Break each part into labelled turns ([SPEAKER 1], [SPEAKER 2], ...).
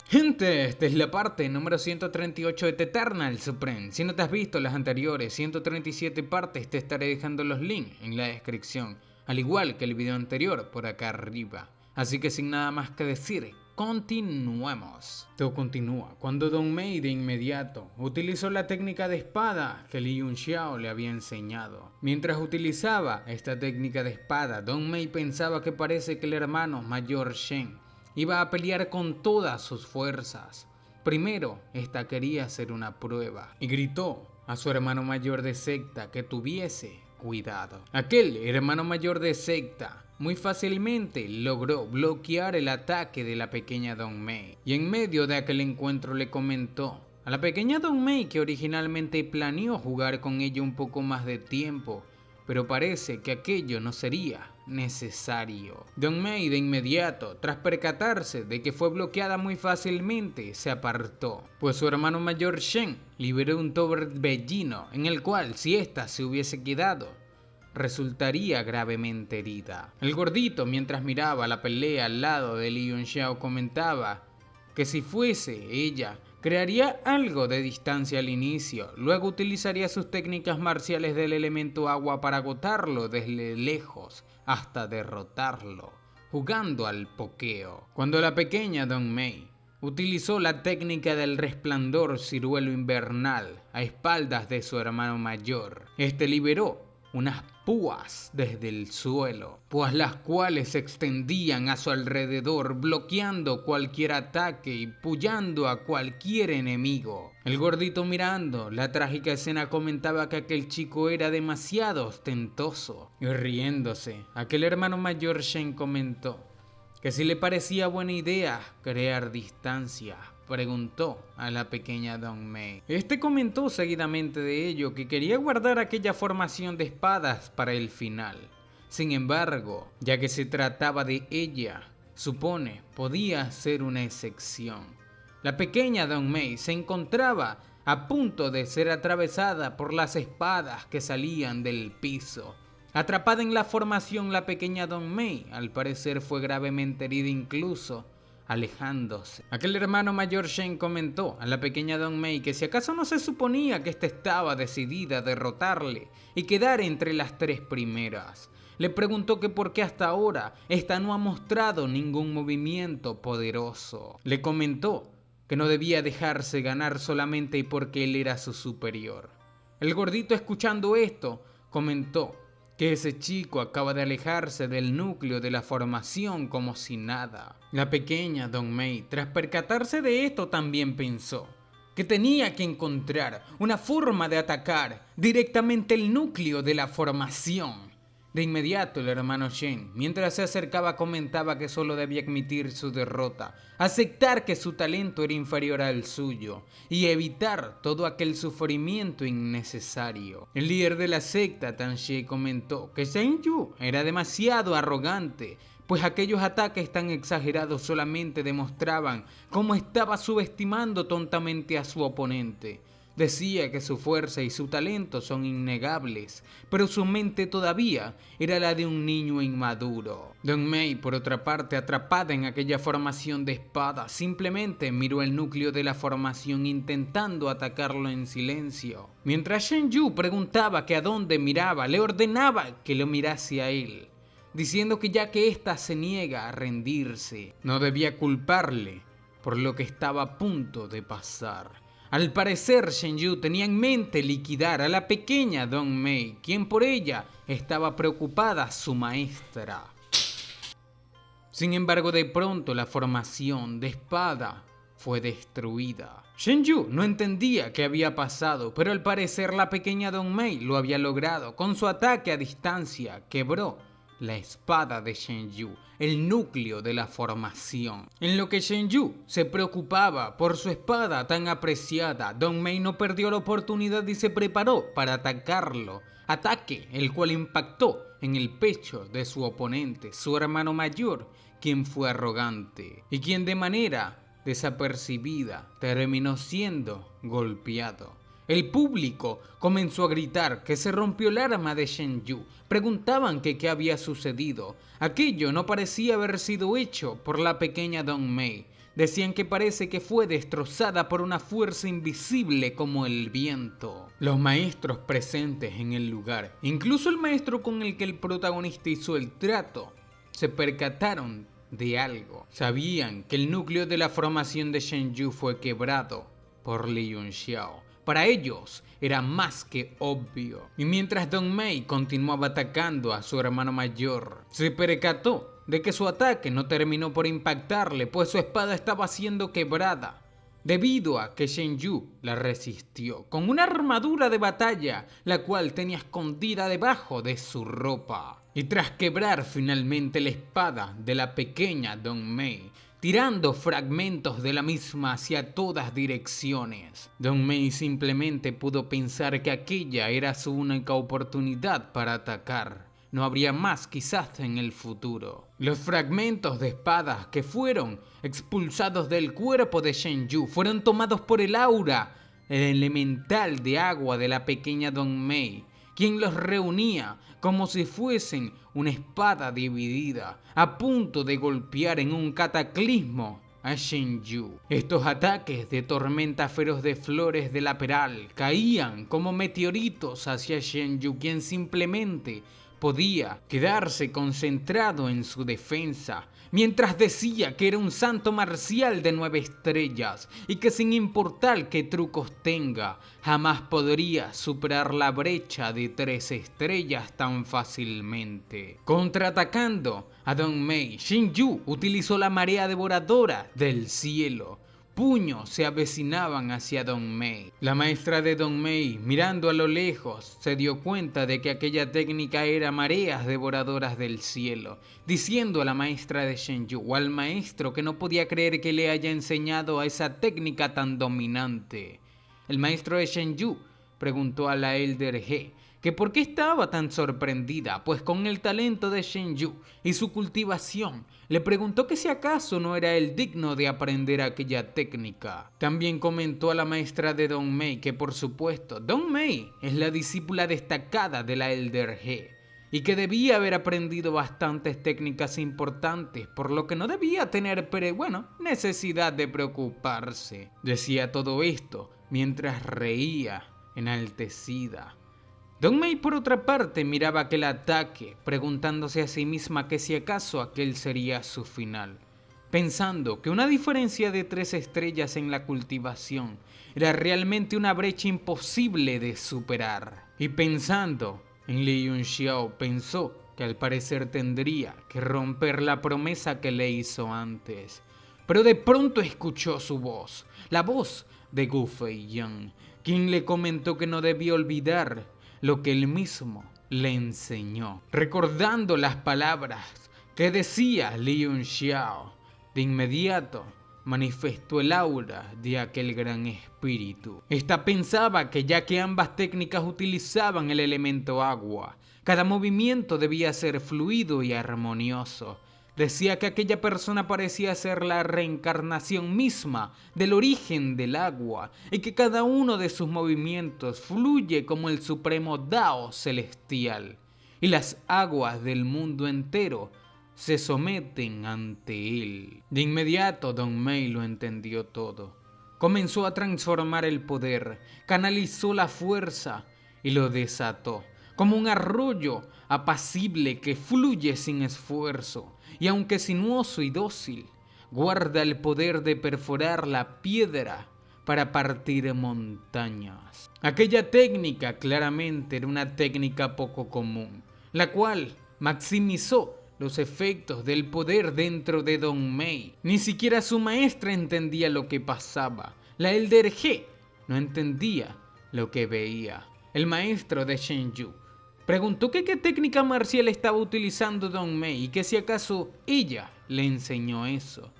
[SPEAKER 1] Gente, esta es la parte número 138 de The Eternal Supreme. Si no te has visto las anteriores 137 partes, te estaré dejando los links en la descripción, al igual que el video anterior por acá arriba. Así que sin nada más que decir, continuemos. Todo continúa cuando Dong Mei de inmediato utilizó la técnica de espada que Li Yunxiao le había enseñado. Mientras utilizaba esta técnica de espada, Dong Mei pensaba que parece que el hermano mayor Shen iba a pelear con todas sus fuerzas. Primero, esta quería hacer una prueba y gritó a su hermano mayor de secta que tuviese cuidado. Aquel hermano mayor de secta muy fácilmente logró bloquear el ataque de la pequeña Dong Mei, y en medio de aquel encuentro le comentó a la pequeña Dong Mei que originalmente planeó jugar con ella un poco más de tiempo, pero parece que aquello no sería necesario. Dong Mei de inmediato, tras percatarse de que fue bloqueada muy fácilmente, se apartó, pues su hermano mayor Shen liberó un torbellino en el cual, si ésta se hubiese quedado, resultaría gravemente herida. El gordito, mientras miraba la pelea al lado de Li Yunxiao, comentaba que si fuese ella, crearía algo de distancia al inicio, luego utilizaría sus técnicas marciales del elemento agua para agotarlo desde lejos hasta derrotarlo, jugando al pokeo. Cuando la pequeña Dong Mei utilizó la técnica del resplandor ciruelo invernal a espaldas de su hermano mayor, este liberó unas púas desde el suelo, pues las cuales se extendían a su alrededor, bloqueando cualquier ataque y pullando a cualquier enemigo. El gordito, mirando la trágica escena, comentaba que aquel chico era demasiado ostentoso, y riéndose, aquel hermano mayor Shen comentó que si le parecía buena idea crear distancia. Preguntó a la pequeña Dong Mei. Este comentó seguidamente de ello que quería guardar aquella formación de espadas para el final. Sin embargo, ya que se trataba de ella, supone podía ser una excepción. La pequeña Dong Mei se encontraba a punto de ser atravesada por las espadas que salían del piso. Atrapada en la formación, la pequeña Dong Mei al parecer fue gravemente herida, incluso alejándose. Aquel hermano mayor Shen comentó a la pequeña Dong Mei que si acaso no se suponía que ésta estaba decidida a derrotarle y quedar entre las tres primeras. Le preguntó que por qué hasta ahora ésta no ha mostrado ningún movimiento poderoso. Le comentó que no debía dejarse ganar solamente porque él era su superior. El gordito, escuchando esto, comentó que ese chico acaba de alejarse del núcleo de la formación como si nada. La pequeña Dong Mei, tras percatarse de esto, también pensó que tenía que encontrar una forma de atacar directamente el núcleo de la formación. De inmediato el hermano Shen, mientras se acercaba, comentaba que solo debía admitir su derrota, aceptar que su talento era inferior al suyo y evitar todo aquel sufrimiento innecesario. El líder de la secta, Tan She, comentó que Shen Yu era demasiado arrogante, pues aquellos ataques tan exagerados solamente demostraban cómo estaba subestimando tontamente a su oponente. Decía que su fuerza y su talento son innegables, pero su mente todavía era la de un niño inmaduro. Dong Mei, por otra parte, atrapada en aquella formación de espada, simplemente miró el núcleo de la formación intentando atacarlo en silencio. Mientras Shen Yu preguntaba que a dónde miraba, le ordenaba que lo mirase a él, diciendo que ya que ésta se niega a rendirse, no debía culparle por lo que estaba a punto de pasar. Al parecer, Shen Yu tenía en mente liquidar a la pequeña Dong Mei, quien por ella estaba preocupada su maestra. Sin embargo, de pronto la formación de espada fue destruida. Shen Yu no entendía qué había pasado, pero al parecer la pequeña Dong Mei lo había logrado. Con su ataque a distancia, quebró la espada de Shen Yu, el núcleo de la formación. En lo que Shen Yu se preocupaba por su espada tan apreciada, Dong Mei no perdió la oportunidad y se preparó para atacarlo. Ataque el cual impactó en el pecho de su oponente, su hermano mayor, quien fue arrogante y quien de manera desapercibida terminó siendo golpeado. El público comenzó a gritar que se rompió el arma de Shen Yu. Preguntaban que qué había sucedido. Aquello no parecía haber sido hecho por la pequeña Dong Mei. decían que parece que fue destrozada por una fuerza invisible como el viento. Los maestros presentes en el lugar, incluso el maestro con el que el protagonista hizo el trato, se percataron de algo. Sabían que el núcleo de la formación de Shenyu fue quebrado por Li Yunxiao. Para ellos era más que obvio. Y mientras Dong Mei continuaba atacando a su hermano mayor, se percató de que su ataque no terminó por impactarle, pues su espada estaba siendo quebrada, debido a que Shenyu la resistió con una armadura de batalla, la cual tenía escondida debajo de su ropa. Y tras quebrar finalmente la espada de la pequeña Dong Mei, tirando fragmentos de la misma hacia todas direcciones, Dong Mei simplemente pudo pensar que aquella era su única oportunidad para atacar. No habría más quizás en el futuro. Los fragmentos de espadas que fueron expulsados del cuerpo de Shenyu fueron tomados por el aura, el elemental de agua de la pequeña Dong Mei, quien los reunía como si fuesen una espada dividida, a punto de golpear en un cataclismo a Shenyu. Estos ataques de tormenta feroz de flores de la peral caían como meteoritos hacia Shenyu, quien simplemente podía quedarse concentrado en su defensa, mientras decía que era un santo marcial de 9 estrellas y que sin importar qué trucos tenga, jamás podría superar la brecha de 3 estrellas tan fácilmente. Contraatacando a Dong Mei, Shenyu utilizó la marea devoradora del cielo. Puños se avecinaban hacia Dong Mei. La maestra de Dong Mei, mirando a lo lejos, se dio cuenta de que aquella técnica era mareas devoradoras del cielo, diciendo a la maestra de Shenyu o al maestro que no podía creer que le haya enseñado a esa técnica tan dominante. El maestro de Shenyu preguntó a la Elder He que por qué estaba tan sorprendida, pues con el talento de Shenyu y su cultivación, le preguntó que si acaso no era él digno de aprender aquella técnica. También comentó a la maestra de Dong Mei que por supuesto Dong Mei es la discípula destacada de la Elder He y que debía haber aprendido bastantes técnicas importantes, por lo que no debía tener necesidad de preocuparse. Decía todo esto mientras reía enaltecida. Dong Mei por otra parte miraba aquel ataque, preguntándose a sí misma que si acaso aquel sería su final, pensando que una diferencia de 3 estrellas en la cultivación era realmente una brecha imposible de superar. Y pensando en Li Yunxiao, pensó que al parecer tendría que romper la promesa que le hizo antes. Pero de pronto escuchó su voz, la voz de Gu Feiyan, quien le comentó que no debía olvidar lo que él mismo le enseñó. Recordando las palabras que decía Li Yunxiao, de inmediato manifestó el aura de aquel gran espíritu. Esta pensaba que ya que ambas técnicas utilizaban el elemento agua, cada movimiento debía ser fluido y armonioso. Decía que aquella persona parecía ser la reencarnación misma del origen del agua y que cada uno de sus movimientos fluye como el supremo Dao celestial y las aguas del mundo entero se someten ante él. De inmediato Dong Mei lo entendió todo. Comenzó a transformar el poder, canalizó la fuerza y lo desató como un arroyo apacible que fluye sin esfuerzo y aunque sinuoso y dócil, guarda el poder de perforar la piedra para partir montañas. Aquella técnica claramente era una técnica poco común, la cual maximizó los efectos del poder dentro de Dong Mei. Ni siquiera su maestra entendía lo que pasaba. La Elder He no entendía lo que veía. El maestro de Shenyu preguntó que qué técnica marcial estaba utilizando Dong Mei y que si acaso ella le enseñó eso.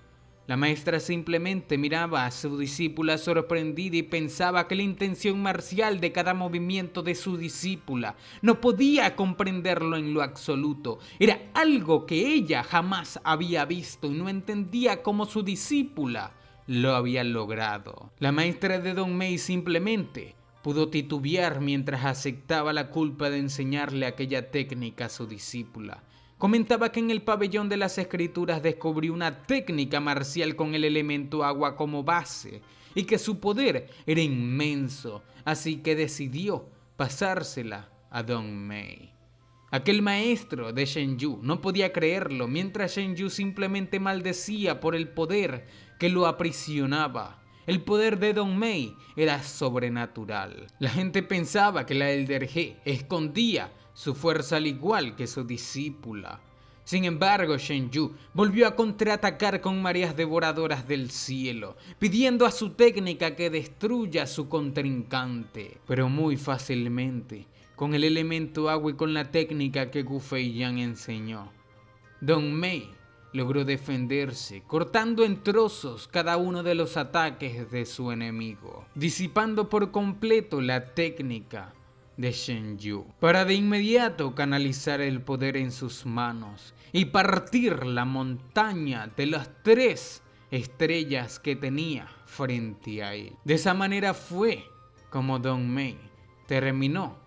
[SPEAKER 1] La maestra simplemente miraba a su discípula sorprendida y pensaba que la intención marcial de cada movimiento de su discípula no podía comprenderlo en lo absoluto. Era algo que ella jamás había visto y no entendía cómo su discípula lo había logrado. La maestra de Dong Mei simplemente pudo titubear mientras aceptaba la culpa de enseñarle aquella técnica a su discípula. comentaba que en el pabellón de las escrituras descubrió una técnica marcial con el elemento agua como base y que su poder era inmenso, así que decidió pasársela a Dong Mei. Aquel maestro de Shen Yu no podía creerlo, mientras Shen Yu simplemente maldecía por el poder que lo aprisionaba. El poder de Dong Mei era sobrenatural. La gente pensaba que la Elder He escondía su fuerza al igual que su discípula. Sin embargo, Shen Yu volvió a contraatacar con mareas devoradoras del cielo, pidiendo a su técnica que destruya a su contrincante. Pero muy fácilmente, con el elemento agua y con la técnica que Gu Feiyan enseñó, Dong Mei logró defenderse, cortando en trozos cada uno de los ataques de su enemigo, disipando por completo la técnica de Shen Yu, para de inmediato canalizar el poder en sus manos y partir la montaña de las 3 estrellas que tenía frente a él. De esa manera fue como Dong Mei terminó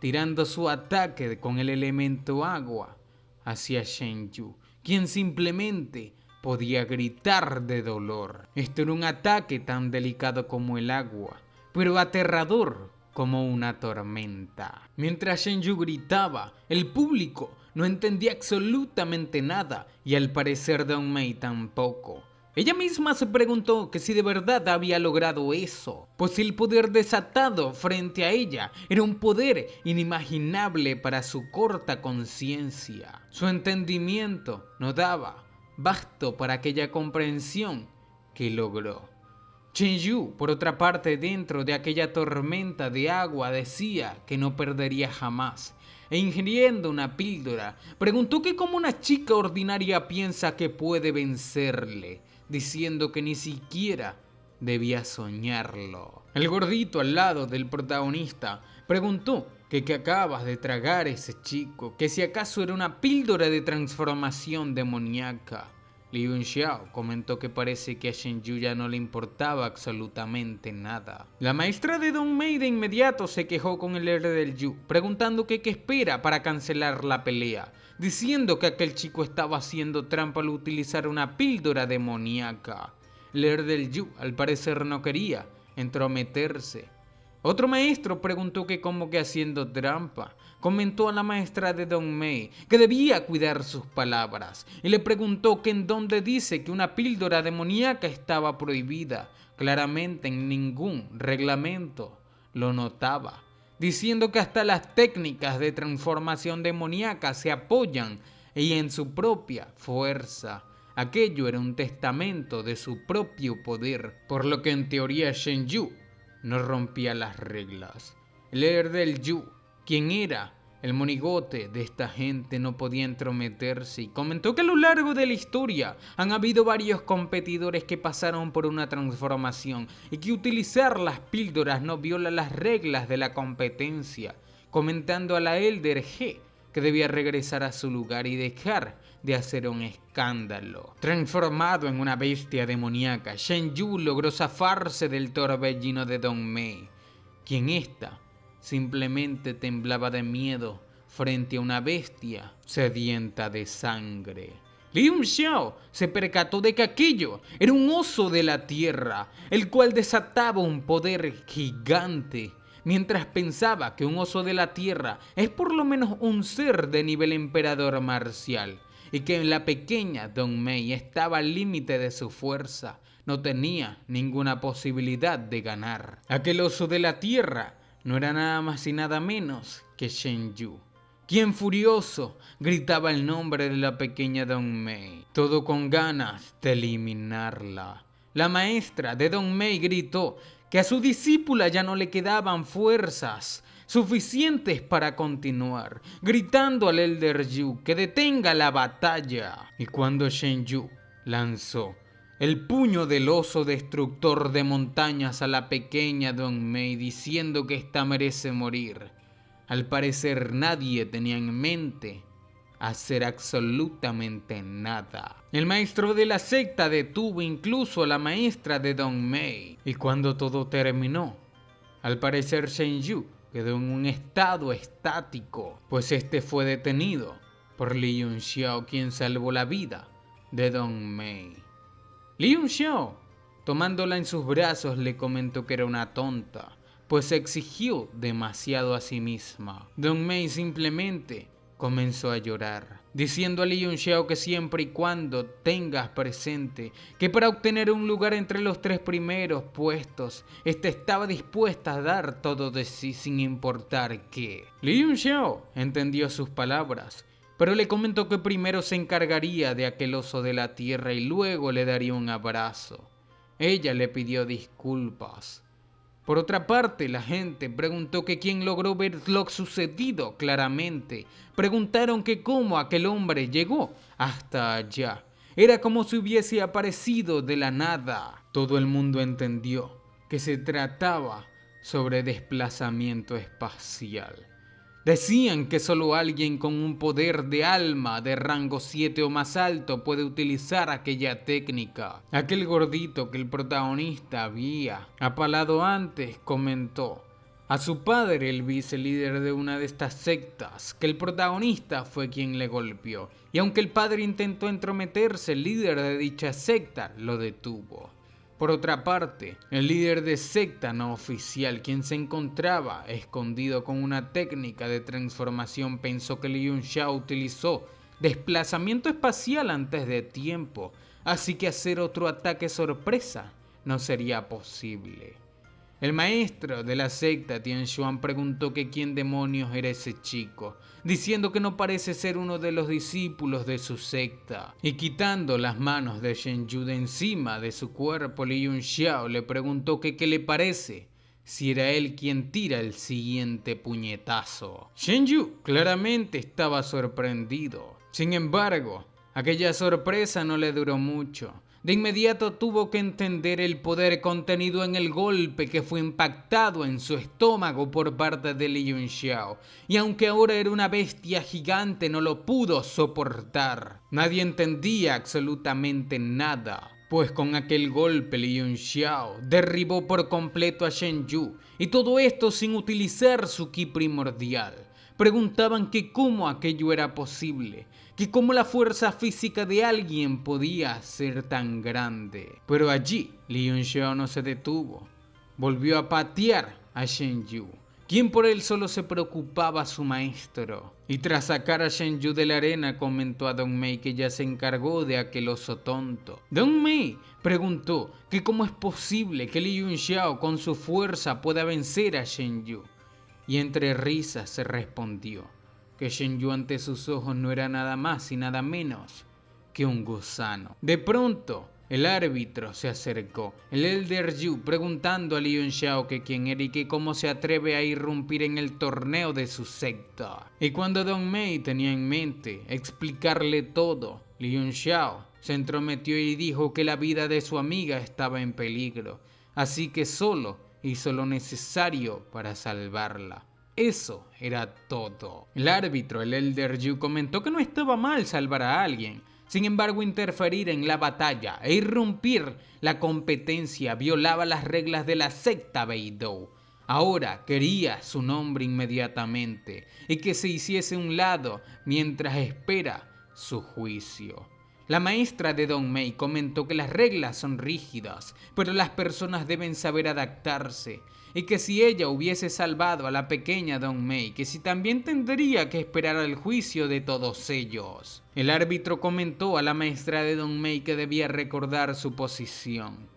[SPEAKER 1] tirando su ataque con el elemento agua hacia Shen Yu, quien simplemente podía gritar de dolor. Esto era un ataque tan delicado como el agua, pero aterrador como una tormenta. Mientras Shen Yu gritaba, el público no entendía absolutamente nada y al parecer Dong Mei tampoco. Ella misma se preguntó que si de verdad había logrado eso, pues el poder desatado frente a ella era un poder inimaginable para su corta conciencia. Su entendimiento no daba basto para aquella comprensión que logró. Shen Yu, por otra parte, dentro de aquella tormenta de agua, decía que no perdería jamás. E ingiriendo una píldora, preguntó que cómo una chica ordinaria piensa que puede vencerle, diciendo que ni siquiera debía soñarlo. El gordito al lado del protagonista preguntó que qué acabas de tragar ese chico, que si acaso era una píldora de transformación demoníaca. Liu Xiao comentó que parece que a Shen Yu ya no le importaba absolutamente nada. La maestra de Dong Mei de inmediato se quejó con el héroe del Yu, preguntando que qué espera para cancelar la pelea, diciendo que aquel chico estaba haciendo trampa al utilizar una píldora demoníaca. El héroe del Yu al parecer no quería entrometerse. Otro maestro preguntó que cómo que haciendo trampa. Comentó a la maestra de Dong Mei que debía cuidar sus palabras y le preguntó que en dónde dice que una píldora demoníaca estaba prohibida. Claramente en ningún reglamento lo notaba, diciendo que hasta las técnicas de transformación demoníaca se apoyan y en su propia fuerza. Aquello era un testamento de su propio poder, por lo que en teoría Shen Yu no rompía las reglas. El líder del Yu, quien era el monigote de esta gente, no podía entrometerse y comentó que a lo largo de la historia han habido varios competidores que pasaron por una transformación y que utilizar las píldoras no viola las reglas de la competencia, comentando a la Elder He que debía regresar a su lugar y dejar de hacer un escándalo. Transformado en una bestia demoníaca, Shen Yu logró zafarse del torbellino de Dong Mei, quien ésta simplemente temblaba de miedo frente a una bestia sedienta de sangre. Liu Xiao se percató de que aquello era un oso de la tierra, el cual desataba un poder gigante, mientras pensaba que un oso de la tierra es por lo menos un ser de nivel emperador marcial, y que la pequeña Dong Mei estaba al límite de su fuerza, no tenía ninguna posibilidad de ganar. Aquel oso de la tierra no era nada más y nada menos que Shen Yu, quien furioso gritaba el nombre de la pequeña Dong Mei, todo con ganas de eliminarla. La maestra de Dong Mei gritó que a su discípula ya no le quedaban fuerzas suficientes para continuar, gritando al Elder Yu que detenga la batalla. Y cuando Shen Yu lanzó el puño del oso destructor de montañas a la pequeña Dong Mei, diciendo que ésta merece morir, al parecer nadie tenía en mente hacer absolutamente nada. El maestro de la secta detuvo incluso a la maestra de Dong Mei, y cuando todo terminó, al parecer Shen Yu quedó en un estado estático, pues este fue detenido por Li Yunxiao, quien salvó la vida de Dong Mei. Li Yunxiao, tomándola en sus brazos, le comentó que era una tonta, pues se exigió demasiado a sí misma. Dong Mei simplemente comenzó a llorar, diciendo a Li Yunxiao que siempre y cuando tengas presente que para obtener un lugar entre los 3 primeros puestos, esta estaba dispuesta a dar todo de sí sin importar qué. Li Yunxiao entendió sus palabras, pero le comentó que primero se encargaría de aquel oso de la tierra y luego le daría un abrazo. Ella le pidió disculpas. Por otra parte, la gente preguntó que quién logró ver lo sucedido claramente. Preguntaron que cómo aquel hombre llegó hasta allá. Era como si hubiese aparecido de la nada. Todo el mundo entendió que se trataba sobre desplazamiento espacial. Decían que solo alguien con un poder de alma de rango 7 o más alto puede utilizar aquella técnica. Aquel gordito que el protagonista había apalado antes comentó a su padre, el vicelíder de una de estas sectas, que el protagonista fue quien le golpeó. Y aunque el padre intentó entrometerse, el líder de dicha secta lo detuvo. Por otra parte, el líder de secta no oficial, quien se encontraba escondido con una técnica de transformación, pensó que Li Yunxiao utilizó desplazamiento espacial antes de tiempo, así que hacer otro ataque sorpresa no sería posible. El maestro de la secta Tianxuan preguntó que quién demonios era ese chico, diciendo que no parece ser uno de los discípulos de su secta. Y quitando las manos de Shen Yu de encima de su cuerpo, Li Yunxiao le preguntó que qué le parece si era él quien tira el siguiente puñetazo. Shen Yu claramente estaba sorprendido. Sin embargo, aquella sorpresa no le duró mucho. De inmediato tuvo que entender el poder contenido en el golpe que fue impactado en su estómago por parte de Li Yunxiao, y aunque ahora era una bestia gigante no lo pudo soportar. Nadie entendía absolutamente nada, pues con aquel golpe Li Yunxiao derribó por completo a Shen Yu, y todo esto sin utilizar su ki primordial. Preguntaban que cómo aquello era posible, que cómo la fuerza física de alguien podía ser tan grande. Pero allí Li Yunxiao no se detuvo. Volvió a patear a Shen Yu, quien por él solo se preocupaba a su maestro. Y tras sacar a Shen Yu de la arena, comentó a Dong Mei que ya se encargó de aquel oso tonto. Dong Mei preguntó que cómo es posible que Li Yunxiao con su fuerza pueda vencer a Shen Yu. Y entre risas se respondió que Shen Yu ante sus ojos no era nada más y nada menos que un gusano. De pronto, el árbitro se acercó, el Elder Yu, preguntando a Li Yunxiao que quién era y que cómo se atreve a irrumpir en el torneo de su secta. Y cuando Dong Mei tenía en mente explicarle todo, Li Yunxiao se entrometió y dijo que la vida de su amiga estaba en peligro, así que solo hizo lo necesario para salvarla. Eso era todo. El árbitro, el Elder Yu, comentó que no estaba mal salvar a alguien. Sin embargo, interferir en la batalla e irrumpir la competencia violaba las reglas de la secta Beidou. Ahora quería su nombre inmediatamente y que se hiciese a un lado mientras espera su juicio. La maestra de Dong Mei comentó que las reglas son rígidas, pero las personas deben saber adaptarse, y que si ella hubiese salvado a la pequeña Dong Mei, que si también tendría que esperar al juicio de todos ellos. El árbitro comentó a la maestra de Dong Mei que debía recordar su posición.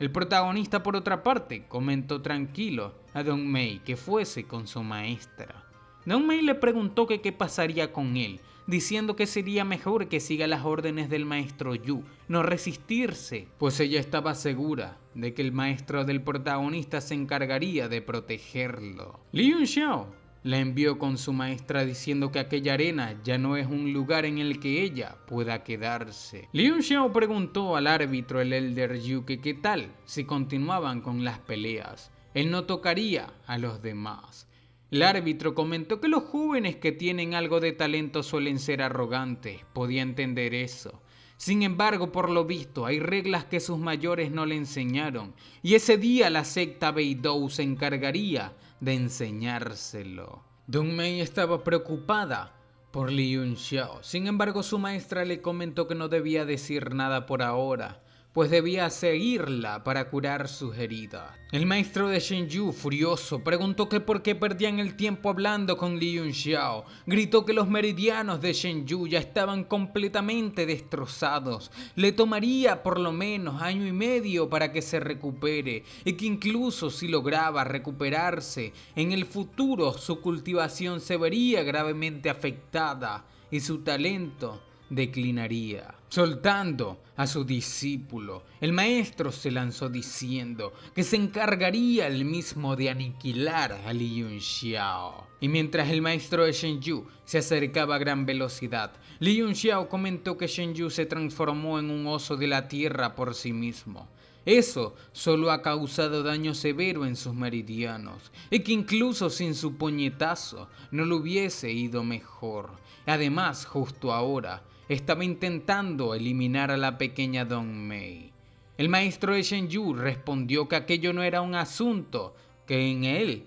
[SPEAKER 1] El protagonista, por otra parte, comentó tranquilo a Dong Mei que fuese con su maestra. Dong Mei le preguntó que qué pasaría con él, diciendo que sería mejor que siga las órdenes del maestro Yu, no resistirse, pues ella estaba segura de que el maestro del protagonista se encargaría de protegerlo. Li Yunxiao la envió con su maestra diciendo que aquella arena ya no es un lugar en el que ella pueda quedarse. Li Yunxiao preguntó al árbitro, el Elder Yu, que qué tal si continuaban con las peleas. Él no tocaría a los demás. El árbitro comentó que los jóvenes que tienen algo de talento suelen ser arrogantes, podía entender eso. Sin embargo, por lo visto, hay reglas que sus mayores no le enseñaron, y ese día la secta Beidou se encargaría de enseñárselo. Dong Mei estaba preocupada por Li Yunxiao. Sin embargo, su maestra le comentó que no debía decir nada por ahora, pues debía seguirla para curar sus heridas. El maestro de Shenyu, furioso, preguntó que por qué perdían el tiempo hablando con Li Yunxiao. Gritó que los meridianos de Shenyu ya estaban completamente destrozados. Le tomaría por lo menos 1 año y medio para que se recupere, y que incluso si lograba recuperarse, en el futuro su cultivación se vería gravemente afectada y su talento declinaría. Soltando a su discípulo, el maestro se lanzó diciendo que se encargaría él mismo de aniquilar a Li Yunxiao. Y mientras el maestro de Shenyu se acercaba a gran velocidad, Li Yunxiao comentó que Shenyu se transformó en un oso de la tierra por sí mismo. Eso solo ha causado daño severo en sus meridianos, y que incluso sin su puñetazo no le hubiese ido mejor. Además, justo ahora, estaba intentando eliminar a la pequeña Dong Mei. El maestro de Shenyu respondió que aquello no era un asunto que en él,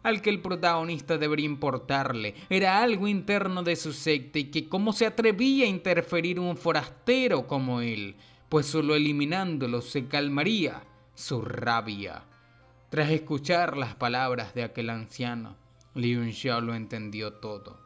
[SPEAKER 1] al que el protagonista debería importarle, era algo interno de su secta y que cómo se atrevía a interferir un forastero como él, pues solo eliminándolo se calmaría su rabia. Tras escuchar las palabras de aquel anciano, Li Yunxiao lo entendió todo.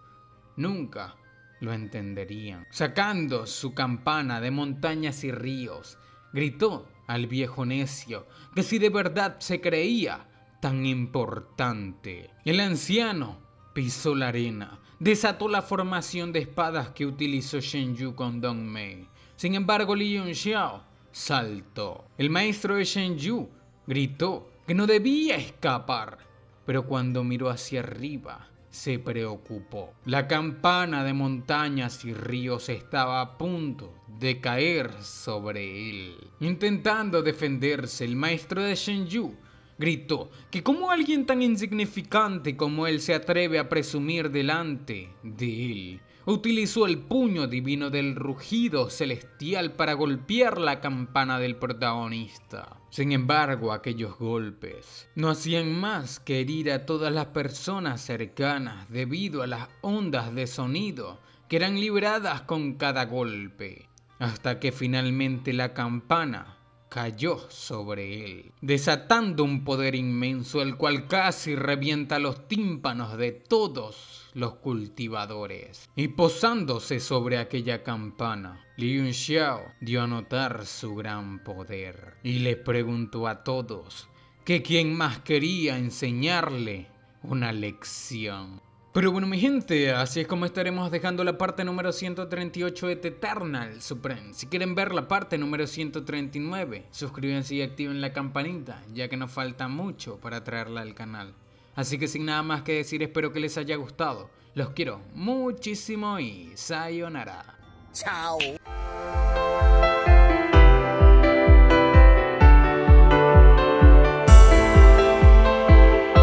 [SPEAKER 1] Nunca lo entenderían. Sacando su campana de montañas y ríos, gritó al viejo necio que si de verdad se creía tan importante. El anciano pisó la arena, desató la formación de espadas que utilizó Shenyu con Dong Mei. Sin embargo, Li Yunxiao saltó. El maestro de Shenyu gritó que no debía escapar, pero cuando miró hacia arriba, se preocupó. La campana de montañas y ríos estaba a punto de caer sobre él. Intentando defenderse, el maestro de Shenyu gritó que como alguien tan insignificante como él se atreve a presumir delante de él. Utilizó el puño divino del rugido celestial para golpear la campana del protagonista. Sin embargo, aquellos golpes no hacían más que herir a todas las personas cercanas debido a las ondas de sonido que eran liberadas con cada golpe, hasta que finalmente la campana cayó sobre él, desatando un poder inmenso, el cual casi revienta los tímpanos de todos los cultivadores. Y posándose sobre aquella campana, Li Yunxiao dio a notar su gran poder y les preguntó a todos que quién más quería enseñarle una lección. Pero bueno, mi gente, así es como estaremos dejando la parte número 138 de The Eternal Supreme. Si quieren ver la parte número 139, suscríbanse y activen la campanita, ya que nos falta mucho para traerla al canal. Así que sin nada más que decir, espero que les haya gustado. Los quiero muchísimo y sayonara.
[SPEAKER 2] Chao.